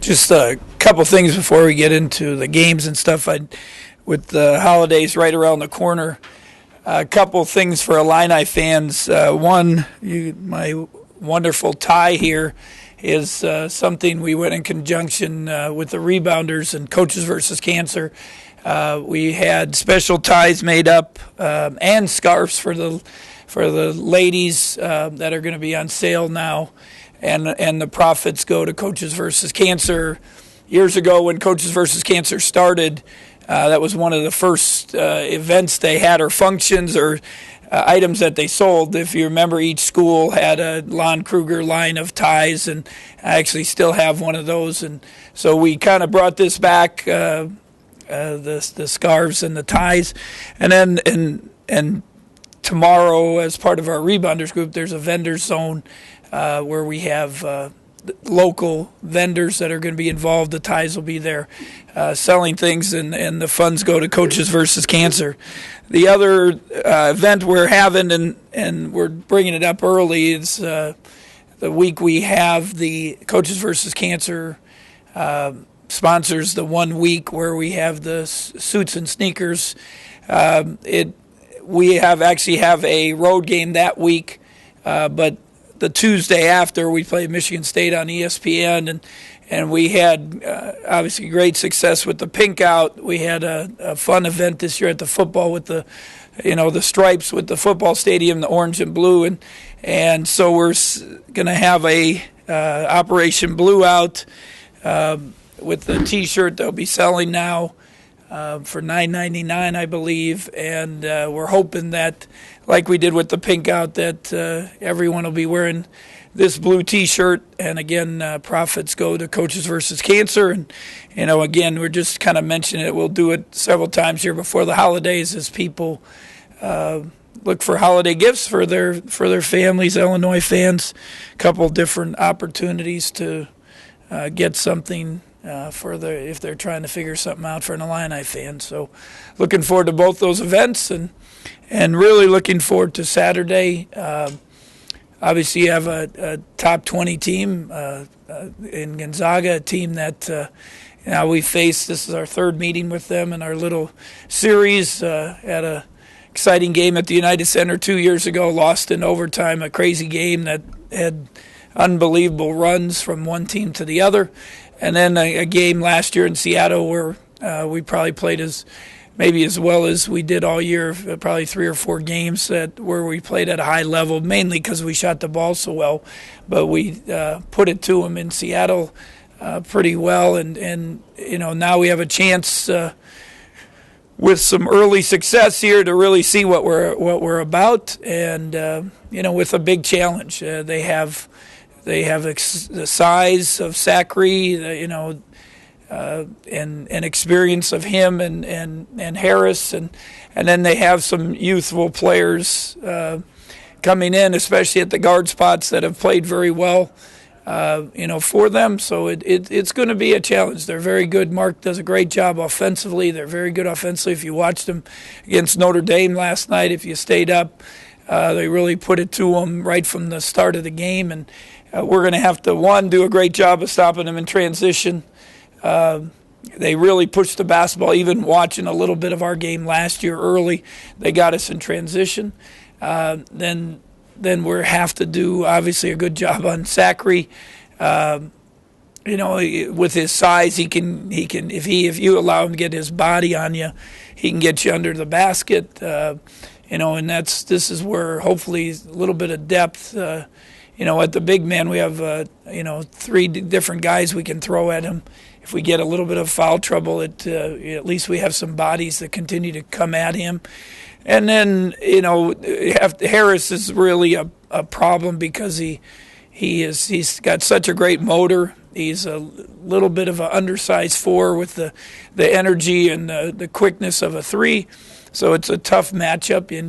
Just a couple things before we get into the games and stuff. With the holidays right around the corner, a couple things for Illini fans. One, my wonderful tie here is something we went in conjunction with the Rebounders and Coaches versus Cancer. We had special ties made up and scarves for the ladies that are going to be on sale now, and the profits go to Coaches versus Cancer. Years ago, when Coaches versus Cancer started, that was one of the first events they had, or functions, or items that they sold. If you remember, each school had a Lon Kruger line of ties, and I actually still have one of those. And so we kind of brought this back, the scarves and the ties. And then and tomorrow, as part of our Rebounders group, there's a vendor zone where we have local vendors that are going to be involved. The ties will be there selling things, and the funds go to Coaches versus Cancer. The other event we're having, and we're bringing it up early, is the week we have the Coaches versus Cancer sponsors the 1 week where we have the suits and sneakers. We actually have a road game that week, but the Tuesday after, we played Michigan State on ESPN, and we had obviously great success with the Pink Out. We had a fun event this year at the football with the stripes with the football stadium, the orange and blue, and so we're going to have a Operation Blue Out with the T-shirt they'll be selling now for $9.99, I believe, and we're hoping that, like we did with the Pink Out, that everyone will be wearing this blue T-shirt. And again, profits go to Coaches versus Cancer. And again, we're just kind of mentioning it. We'll do it several times here before the holidays as people look for holiday gifts for their families. Illinois fans, a couple different opportunities to get something if they're trying to figure something out for an Illini fan. So looking forward to both those events, and really looking forward to Saturday. Obviously, you have a top 20 team in Gonzaga, a team that now we face. This is our third meeting with them in our little series. Had a exciting game at the United Center 2 years ago, lost in overtime, a crazy game that had unbelievable runs from one team to the other. And then a game last year in Seattle where we probably played as well as we did all year, probably 3 or 4 games where we played at a high level, mainly because we shot the ball so well. But we put it to them in Seattle pretty well. And now we have a chance with some early success here to really see what we're about. And, with a big challenge. They have the size of Zachary, and experience of him and Harris, and then they have some youthful players coming in, especially at the guard spots, that have played very well, for them. So it's going to be a challenge. They're very good. Mark does a great job offensively. They're very good offensively. If you watched them against Notre Dame last night, if you stayed up, they really put it to them right from the start of the game, and we're going to have to, do a great job of stopping them in transition. They really pushed the basketball. Even watching a little bit of our game last year early, they got us in transition. Then we have to do, obviously, a good job on Zachary. With his size, he can if you allow him to get his body on you, he can get you under the basket. And this is where hopefully a little bit of depth. At the big man, we have 3 different guys we can throw at him. If we get a little bit of foul trouble, at least we have some bodies that continue to come at him. And then Harris is really a problem because he's got such a great motor. He's a little bit of an undersized 4 with the energy and the quickness of a 3. So it's a tough matchup, and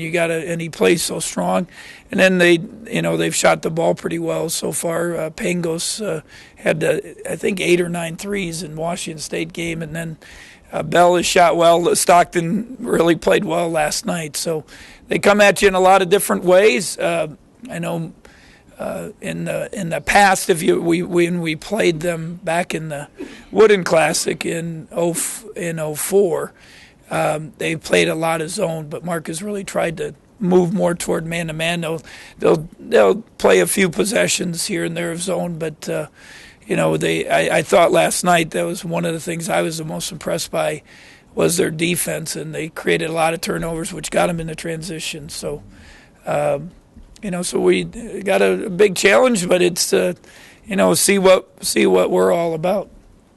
he plays so strong. And then they've shot the ball pretty well so far. Pangos had I think 8 or 9 threes in Washington State game, and then Bell has shot well. Stockton really played well last night. So they come at you in a lot of different ways. I know In the past, when we played them back in the Wooden Classic in '04, they played a lot of zone, but Mark has really tried to move more toward man-to-man. They'll play a few possessions here and there of zone, but I thought last night that was one of the things I was the most impressed by was their defense, and they created a lot of turnovers, which got them into transition. So, so we got a big challenge, but it's see what we're all about.